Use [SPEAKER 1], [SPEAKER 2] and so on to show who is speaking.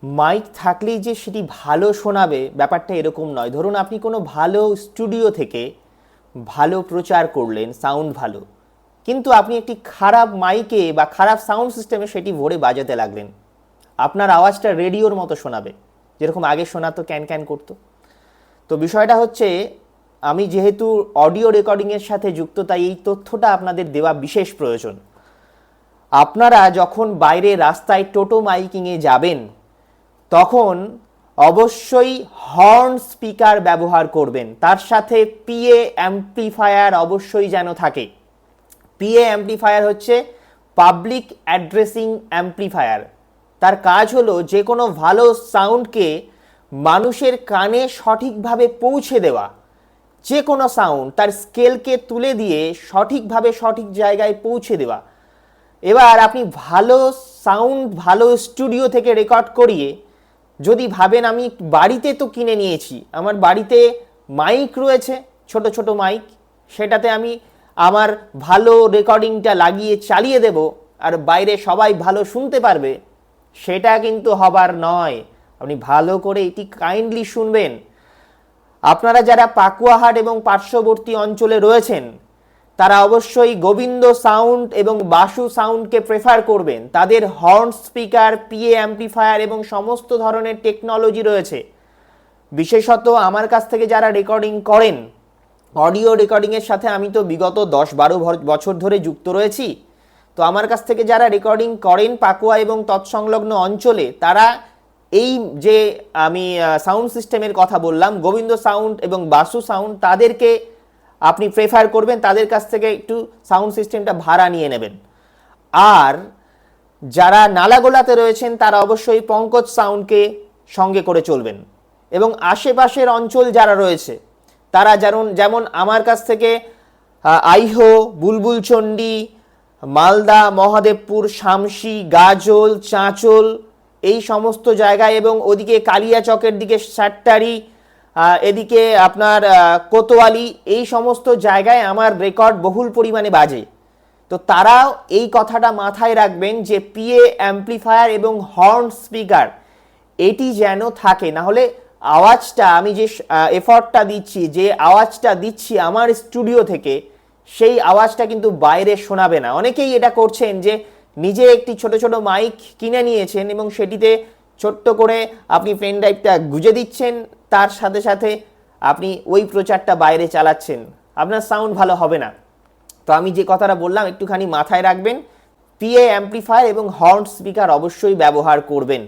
[SPEAKER 1] Mic থাকলেই যে সেটি ভালো শোনাবে ব্যাপারটা এরকম নয়। ধরুন আপনি কোনো ভালো স্টুডিও থেকে ভালো প্রচার করলেন, সাউন্ড ভালো, কিন্তু আপনি একটি খারাপ মাইকে বা খারাপ সাউন্ড সিস্টেমে সেটি ভরে বাজাতে লাগলেন, আপনার আওয়াজটা রেডিওর মতো শোনাবে, যেরকম আগে শোনাতো, ক্যান ক্যান করতো। তো বিষয়টা হচ্ছে, আমি যেহেতু অডিও রেকর্ডিংয়ের সাথে যুক্ত, তাই এই তথ্যটা আপনাদের দেওয়া বিশেষ প্রয়োজন। আপনারা যখন বাইরে রাস্তায় টোটো মাইকিংয়ে যাবেন, তখন অবশ্যই হর্ন স্পিকার ব্যবহার করবেন, তার সাথে পিএ অ্যাম্প্লিফায়ার অবশ্যই যেন থাকে। পিএ অ্যাম্প্লিফায়ার হচ্ছে পাবলিক অ্যাড্রেসিং অ্যাম্প্লিফায়ার। তার কাজ হলো যে কোনো ভালো সাউন্ডকে মানুষের কানে সঠিকভাবে পৌঁছে দেওয়া। যে কোনো সাউন্ড তার স্কেলকে তুলে দিয়ে সঠিকভাবে সঠিক জায়গায় পৌঁছে দেওয়া। এবার আপনি ভালো সাউন্ড ভালো স্টুডিও থেকে রেকর্ড করিয়ে যদি ভাবেন আমি বাড়িতে তো কিনে নিয়েছি, আমার বাড়িতে মাইক রয়েছে, ছোট ছোট মাইক, সেটাতে আমি আমার ভালো রেকর্ডিংটা লাগিয়ে চালিয়ে দেব আর বাইরে সবাই ভালো শুনতে পারবে, সেটা কিন্তু হবার নয়। আপনি ভালো করে এটি কাইন্ডলি শুনবেন। আপনারা যারা পাকুয়াহাট এবং পার্শ্ববর্তী অঞ্চলে রয়েছেন, তারা অবশ্যই গোবিন্দ সাউন্ড এবং বাসু সাউন্ডকে প্রেফার করবেন। তাদের হর্ন স্পিকার, পিএ অ্যাম্প্লিফায়ার এবং সমস্ত ধরনের টেকনোলজি রয়েছে। বিশেষত আমার কাছ থেকে যারা রেকর্ডিং করেন, অডিও রেকর্ডিংয়ের সাথে আমি তো বিগত 10-12 বছর ধরে যুক্ত রয়েছি। তো আমার কাছ থেকে যারা রেকর্ডিং করেন পাকুয়া এবং তৎসংলগ্ন অঞ্চলে, তারা এই যে আমি সাউন্ড সিস্টেমের কথা বললাম, গোবিন্দ সাউন্ড এবং বাসু সাউন্ড, তাদেরকে আপনি প্রেফার করবেন, তাদের কাছ থেকে একটু সাউন্ড সিস্টেমটা ভাড়া নিয়ে নেবেন। আর যারা নালাগোলাতে রয়েছেন, তারা অবশ্যই পঙ্কজ সাউন্ডকে সঙ্গে করে চলবেন। এবং আশেপাশের অঞ্চল যারা রয়েছে, তারা যেমন আমার কাছ থেকে আইহো, বুলবুলচণ্ডী, মালদা, মহাদেবপুর, শামসি, গাজল, চাঁচল, এই সমস্ত জায়গায়, এবং ওদিকে কালিয়াচকের দিকে সাট্টারি, এদিকে আপনার কোতোয়ালি, এই সমস্ত জায়গায় আমার রেকর্ড বহুল পরিমাণে বাজে। তো তারাও এই কথাটা মাথায় রাখবেন যে পিএ অ্যাম্প্লিফায়ার এবং হর্ন স্পিকার এটি যেন থাকে, না হলে আওয়াজটা, আমি যে এফর্টটা দিচ্ছি, যে আওয়াজটা দিচ্ছি আমার স্টুডিও থেকে, সেই আওয়াজটা কিন্তু বাইরে শোনাবে না। অনেকেই এটা করছেন যে নিজে একটি ছোট ছোট মাইক কিনে নিয়েছেন এবং সেটিতে ছোট্ট করে আপনি পেন ড্রাইভটা গুঁজে দিচ্ছেন, তার সাথে সাথে আপনি ওই প্রচারটা বাইরে চালাচ্ছেন, আপনার সাউন্ড ভালো হবে না। তো আমি যে কথাটা বললাম একটুখানি মাথায় রাখবেন, পিএ অ্যাম্প্লিফায়ার এবং হর্ন স্পিকার অবশ্যই ব্যবহার করবেন।